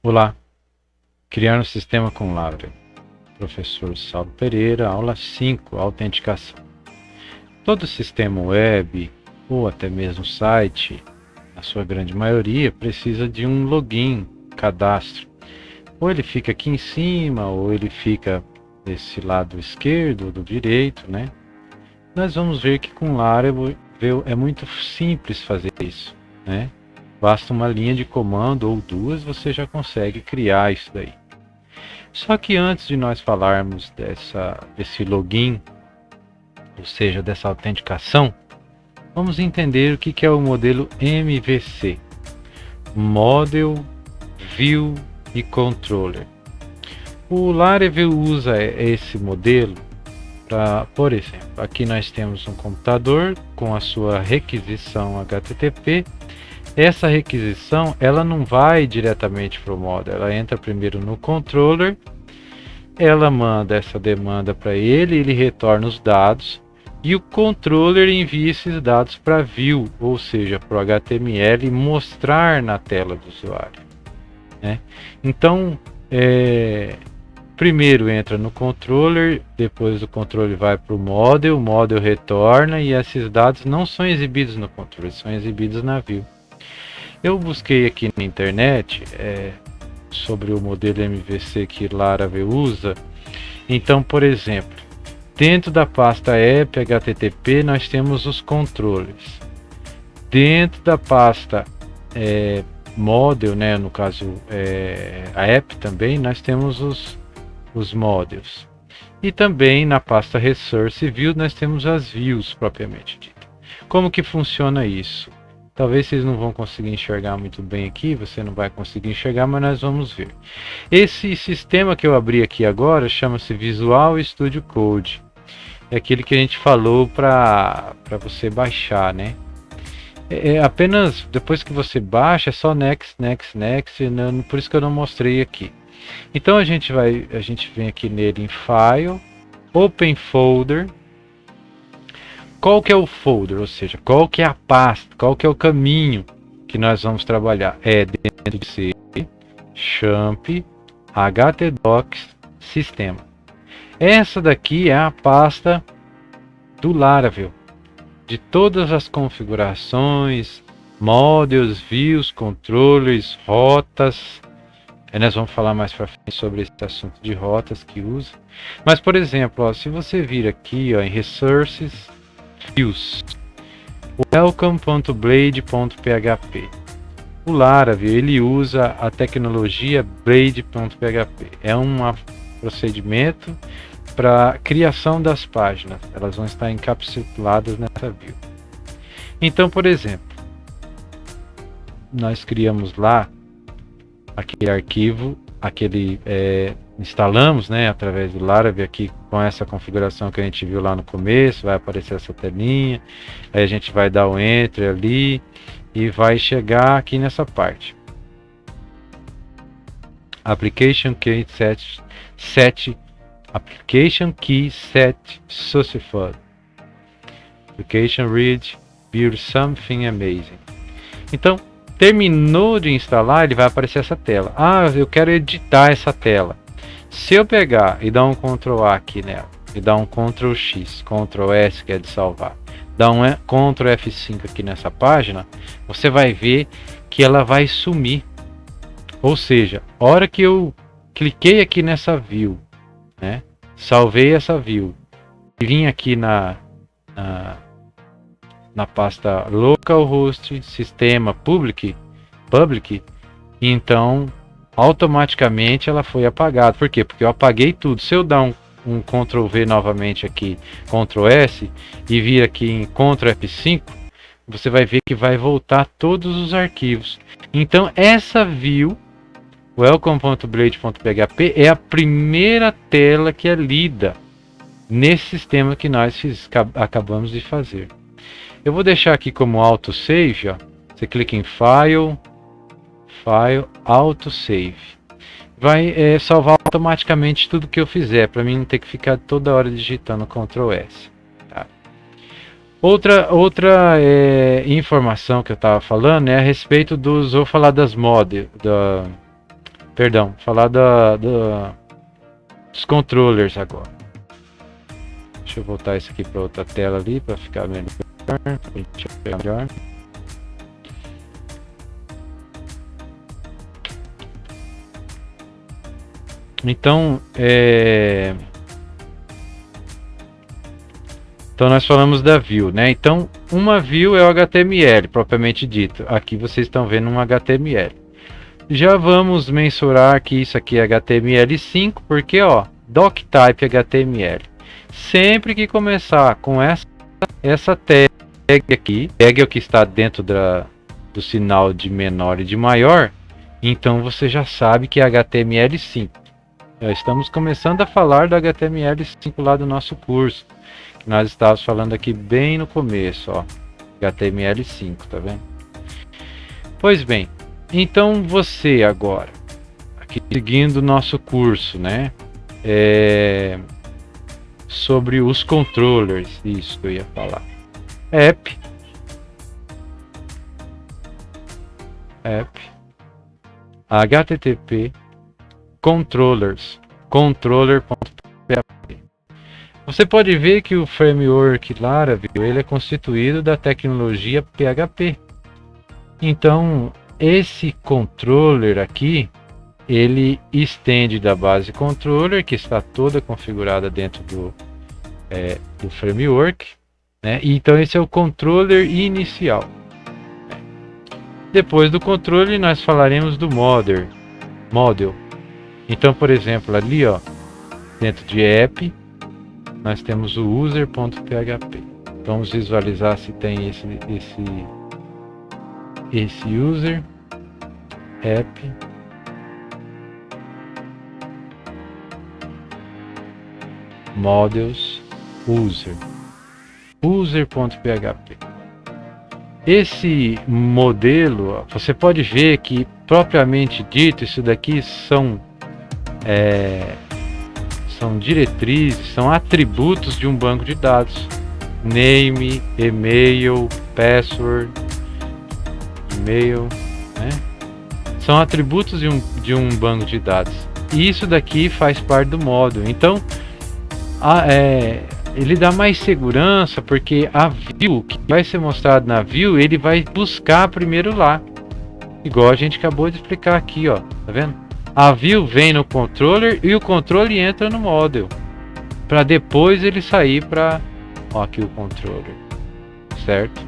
Olá, criar um sistema com Laravel. Professor Saulo Pereira, aula 5, autenticação. Todo sistema web ou até mesmo site, na sua grande maioria, precisa de um login, cadastro. Ou ele fica aqui em cima, ou ele fica desse lado esquerdo ou do direito, né? Nós vamos ver que com Laravel é muito simples fazer isso, né? Basta uma linha de comando ou duas, você já consegue criar isso daí. Só que antes de nós falarmos desse login, ou seja, dessa autenticação, vamos entender o que é o modelo MVC, Model, View e Controller. O Laravel usa esse modelo para, por exemplo, aqui nós temos um computador com a sua requisição HTTP. Essa requisição ela não vai diretamente para o model, ela entra primeiro no controller, ela manda essa demanda para ele retorna os dados e o controller envia esses dados para view, ou seja, para o HTML mostrar na tela do usuário, né? Então, primeiro entra no controller, depois do controller vai para o model retorna e esses dados não são exibidos no controller, são exibidos na view. Eu busquei aqui na internet sobre o modelo MVC que Laravel usa. Então, por exemplo, dentro da pasta app HTTP nós temos os controllers. Dentro da pasta model, né, no caso a app também, nós temos os models. E também na pasta resource view nós temos as views propriamente dita. Como que funciona isso? Talvez vocês não vão conseguir enxergar muito bem aqui, você não vai conseguir enxergar, mas nós vamos ver. Esse sistema que eu abri aqui agora chama-se Visual Studio Code. É aquele que a gente falou para você baixar, né? Apenas depois que você baixa, é só next, next, next, por isso que eu não mostrei aqui. Então a gente vem aqui nele em File, Open Folder. Qual que é o folder, ou seja, qual que é a pasta, qual que é o caminho que nós vamos trabalhar? É dentro de C, champ, htdocs, sistema. Essa daqui é a pasta do Laravel, de todas as configurações, models, views, controllers, rotas. Nós vamos falar mais para frente sobre esse assunto de rotas que usa. Mas, por exemplo, ó, se você vir aqui ó, em Resources, Views, welcome.blade.php. O Laravel ele usa a tecnologia blade.php. É um procedimento para criação das páginas. Elas vão estar encapsuladas nessa view. Então, por exemplo, nós criamos lá aquele arquivo, instalamos, né, através do Laravel aqui com essa configuração que a gente viu lá no começo, vai aparecer essa telinha, aí a gente vai dar o enter ali e vai chegar aqui nessa parte. Application Key Set Application Key Set Successful. Application Read Build Something Amazing. Então, terminou de instalar, ele vai aparecer essa tela. Ah, eu quero editar essa tela. Se eu pegar e dar um Ctrl A aqui nela, e dar um Ctrl X, Ctrl S, que é de salvar, dar um Ctrl F5 aqui nessa página, você vai ver que ela vai sumir. Ou seja, a hora que eu cliquei aqui nessa view, né, salvei essa view, e vim aqui na pasta localhost sistema public, então automaticamente ela foi apagada. Por quê? Porque eu apaguei tudo. Se eu dar um Ctrl V novamente aqui, Ctrl S e vir aqui em Ctrl F5, você vai ver que vai voltar todos os arquivos. Então essa view welcome.blade.php é a primeira tela que é lida nesse sistema que nós acabamos de fazer. Eu vou deixar aqui como autosave, ó. Você clica em File, Autosave. Vai salvar automaticamente tudo que eu fizer, para mim não ter que ficar toda hora digitando Ctrl S. Tá? Outra informação que eu estava falando é a respeito vou falar das mods, Perdão, falar dos controllers agora. Deixa eu voltar isso aqui para outra tela ali para ficar melhor. Então, então nós falamos da view, né? Então, uma view é o HTML propriamente dito. Aqui vocês estão vendo um HTML. Já vamos mensurar que isso aqui é HTML5, porque ó, doctype HTML. Sempre que começar com essa tag aqui, tag é o que está dentro do sinal de menor e de maior, então você já sabe que é HTML5. Já estamos começando a falar do HTML5 lá do nosso curso, que nós estávamos falando aqui bem no começo, ó, HTML5, tá vendo? Pois bem, então você agora, aqui seguindo o nosso curso, né, sobre os controllers, isso que eu ia falar. App, http controllers, controller.php. Você pode ver que o framework Laravel ele é constituído da tecnologia PHP. Então, esse controller aqui, ele estende da base controller, que está toda configurada dentro do framework, né? Então, esse é o controller inicial. Depois do controller, nós falaremos do model. Então, por exemplo, ali, ó, dentro de app, nós temos o user.php. Vamos visualizar se tem esse user, app, models, user.php. Esse modelo, você pode ver que propriamente dito, isso daqui são diretrizes, são atributos de um banco de dados. Name, e-mail, password, e-mail, né? São atributos de um banco de dados. E isso daqui faz parte do módulo. Então, ele dá mais segurança, porque a view que vai ser mostrado na view, ele vai buscar primeiro lá. Igual a gente acabou de explicar aqui, ó. Tá vendo? A view vem no controller e o controller entra no model, para depois ele sair para, ó, aqui o controller, certo?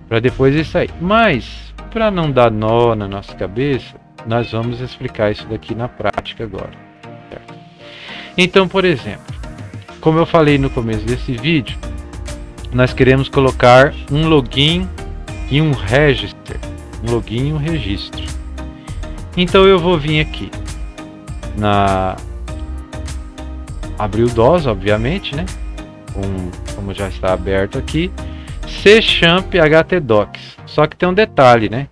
Para depois ele sair. Mas para não dar nó na nossa cabeça, nós vamos explicar isso daqui na prática agora, certo? Então, por exemplo, como eu falei no começo desse vídeo, nós queremos colocar um login e um register, um login e um registro. Então eu vou vir aqui abrir o DOS, obviamente, né? Como já está aberto aqui, C#Champ htdocs. Só que tem um detalhe, né?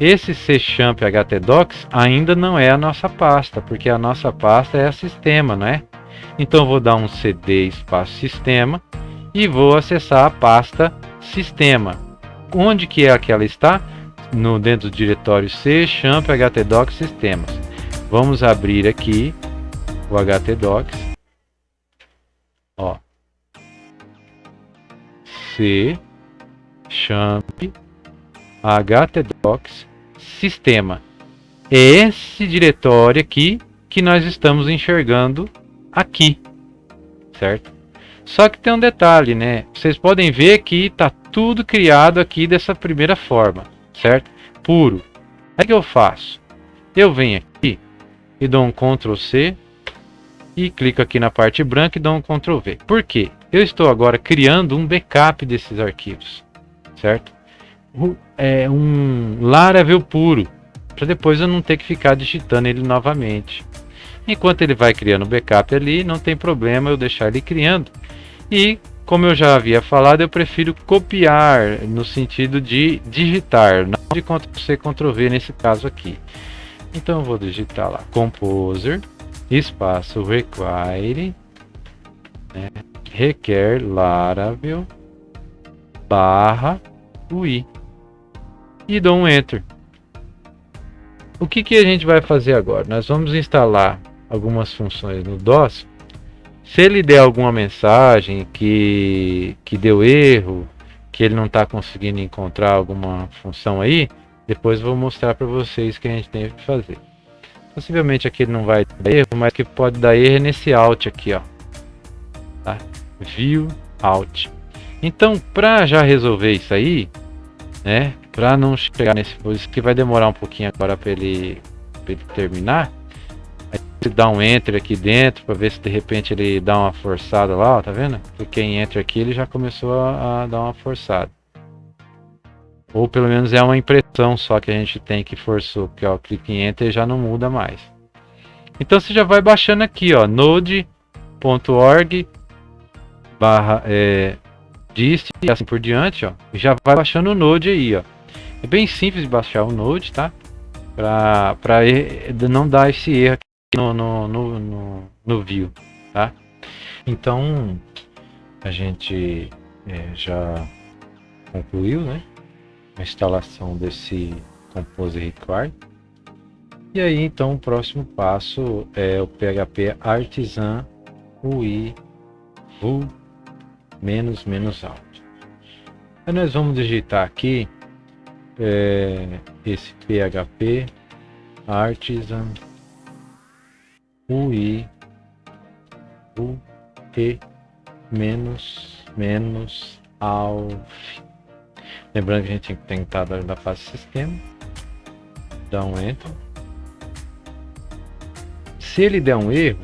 Esse C#Champ htdocs ainda não é a nossa pasta, porque a nossa pasta é a sistema, não é? Então eu vou dar um cd espaço sistema e vou acessar a pasta sistema. Onde que é que ela está? Dentro do diretório C#Champ htdocs sistemas. Vamos abrir aqui o htdocs, ó, C#Champ htdocs sistema. É esse diretório aqui que nós estamos enxergando aqui, certo? Só que tem um detalhe, né? Vocês podem ver que está tudo criado aqui dessa primeira forma, certo? Puro. Aí que eu faço? Eu venho aqui e dou um Ctrl C e clico aqui na parte branca e dou um Ctrl V. Por quê? Eu estou agora criando um backup desses arquivos, certo? É um Laravel puro, para depois eu não ter que ficar digitando ele novamente. Enquanto ele vai criando o backup ali, não tem problema eu deixar ele criando. E como eu já havia falado, eu prefiro copiar no sentido de digitar, não de Ctrl+C, Ctrl+V nesse caso aqui. Então eu vou digitar lá, Composer, espaço require, né, requer Laravel, /UI. E dou um Enter. o que a gente vai fazer agora? Nós vamos instalar algumas funções no DOS. Se ele der alguma mensagem que deu erro, que ele não está conseguindo encontrar alguma função aí, depois eu vou mostrar para vocês o que a gente tem que fazer. Possivelmente aqui ele não vai dar erro, mas o que pode dar erro é nesse Alt aqui, ó. Tá? View Alt. Então, para já resolver isso aí, né? Para não chegar nesse isso que vai demorar um pouquinho agora para ele terminar. Aí você dá um Enter aqui dentro para ver se de repente ele dá uma forçada lá, ó, tá vendo? Cliquei em Enter aqui, ele já começou a dar uma forçada. Ou pelo menos é uma impressão só que a gente tem que forçou, porque ó, clique em Enter e já não muda mais. Então você já vai baixando aqui, ó, node.org dist e assim por diante, ó, e já vai baixando o Node aí, ó. É bem simples de baixar o Node, tá? Para não dar esse erro aqui no view, tá? Então a gente já concluiu, né, a instalação desse Compose Require. E aí então o próximo passo é o PHP Artisan UI Vue -alt. Aí nós vamos digitar aqui esse PHP Artisan UI Vue -alt. Lembrando que a gente tem que tentar da fase sistema. Dá um Enter. Se ele der um erro,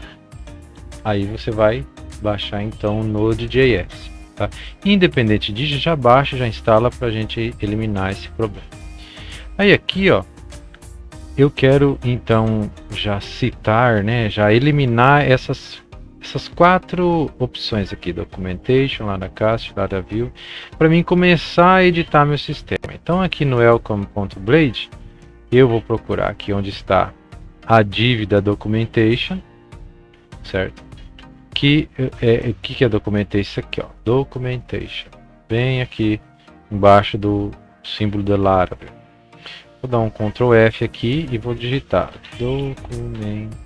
aí você vai baixar então o Node.js, tá? Independente disso, já baixa, já instala para a gente eliminar esse problema. Aí aqui, ó, eu quero então já citar, né, já eliminar essas 4 opções aqui, Documentation, lá da Cast, lá da View, para mim começar a editar meu sistema. Então aqui no welcome.blade, eu vou procurar aqui onde está a div da Documentation, certo? Que é Documentation? Isso aqui, ó, Documentation, bem aqui embaixo do símbolo da Laravel. Vou dar um Ctrl F aqui e vou digitar Documentation,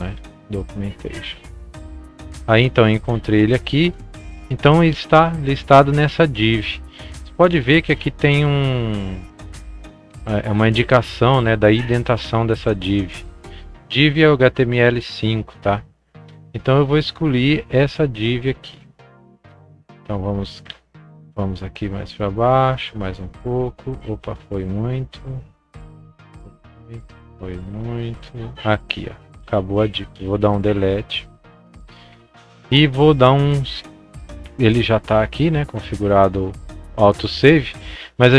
né? Documentation. Aí então eu encontrei ele aqui. Então ele está listado nessa div. Você pode ver que aqui tem uma indicação, né, da indentação dessa div. Div é o HTML5, tá? Então eu vou escolher essa div aqui. Então vamos aqui mais para baixo, mais um pouco. Opa, foi muito. Aqui, ó, acabou a div. Vou dar um delete e vou dar uns. Ele já está aqui, né, configurado autosave. Mas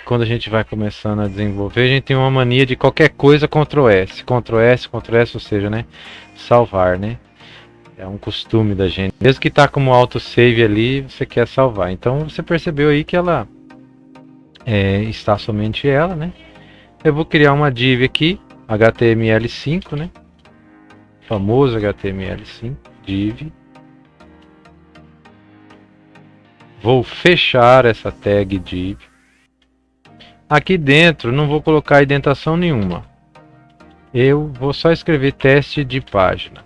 quando a gente vai começando a desenvolver, a gente tem uma mania de qualquer coisa Ctrl S, ou seja, né, salvar, né? É um costume da gente. Mesmo que está como autosave ali, você quer salvar. Então você percebeu aí que ela está somente ela, né? Eu vou criar uma div aqui, HTML5, né? Famoso HTML5, div. Vou fechar essa tag div. Aqui dentro não vou colocar indentação nenhuma. Eu vou só escrever teste de página.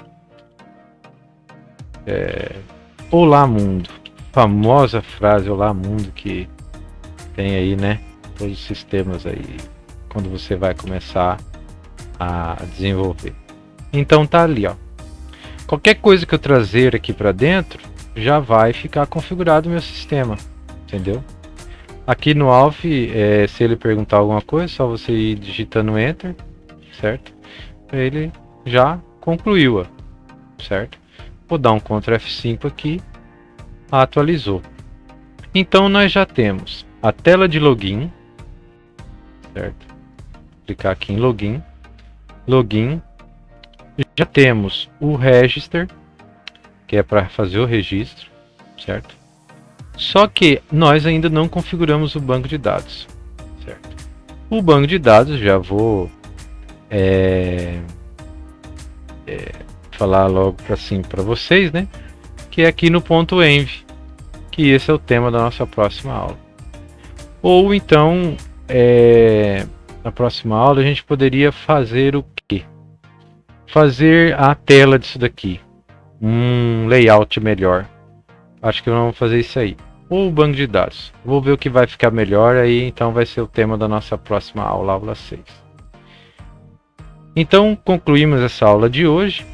Olá mundo. Famosa frase Olá mundo que tem aí, né? Todos os sistemas aí. Quando você vai começar a desenvolver. Então tá ali, ó. Qualquer coisa que eu trazer aqui para dentro já vai ficar configurado o meu sistema, entendeu? Aqui no Alf, se ele perguntar alguma coisa, só você ir digitando Enter, certo? Ele já concluiu, ó, certo? Vou dar um Ctrl F5 aqui, atualizou. Então nós já temos a tela de login, certo? Clicar aqui em login, já temos o register, que é para fazer o registro, certo? Só que nós ainda não configuramos o banco de dados, certo? O banco de dados já vou falar logo para vocês, né? Que é aqui no ponto .env, que esse é o tema da nossa próxima aula. Ou então, na próxima aula a gente poderia fazer o quê? Fazer a tela disso daqui, um layout melhor. Acho que vamos fazer isso aí. Ou o banco de dados. Vou ver o que vai ficar melhor aí, então vai ser o tema da nossa próxima aula, aula 6. Então, concluímos essa aula de hoje.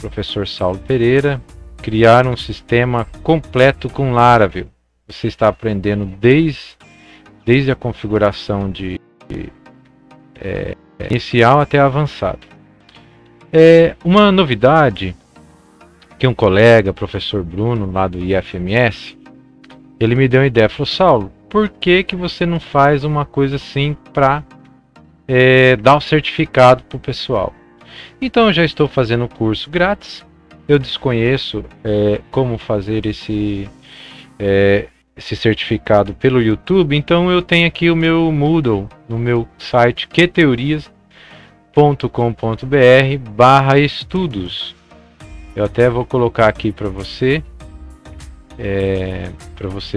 Professor Saulo Pereira, criar um sistema completo com Laravel. Você está aprendendo desde a configuração de inicial até avançado. Uma novidade que um colega, professor Bruno, lá do IFMS, ele me deu uma ideia. Falou: Saulo, por que você não faz uma coisa assim para dar o certificado para o pessoal? Então eu já estou fazendo um curso grátis. Eu desconheço como fazer esse certificado pelo YouTube. Então eu tenho aqui o meu Moodle no meu site qteorias.com.br/estudos. Eu até vou colocar aqui para você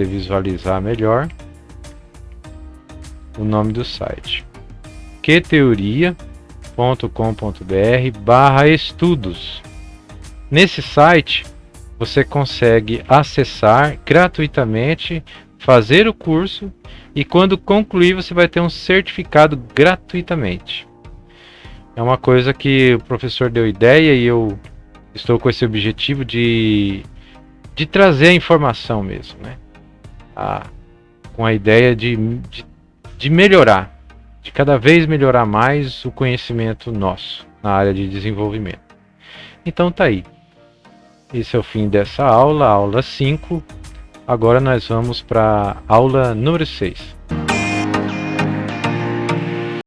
visualizar melhor o nome do site: qteoria.com.br/estudos. Nesse site você consegue acessar gratuitamente, fazer o curso, e quando concluir você vai ter um certificado gratuitamente. É uma coisa que o professor deu ideia e eu estou com esse objetivo de trazer a informação mesmo, né? Com a ideia de melhorar, de cada vez melhorar mais o conhecimento nosso na área de desenvolvimento. Então tá aí. Esse é o fim dessa aula, aula 5. Agora nós vamos para a aula número 6.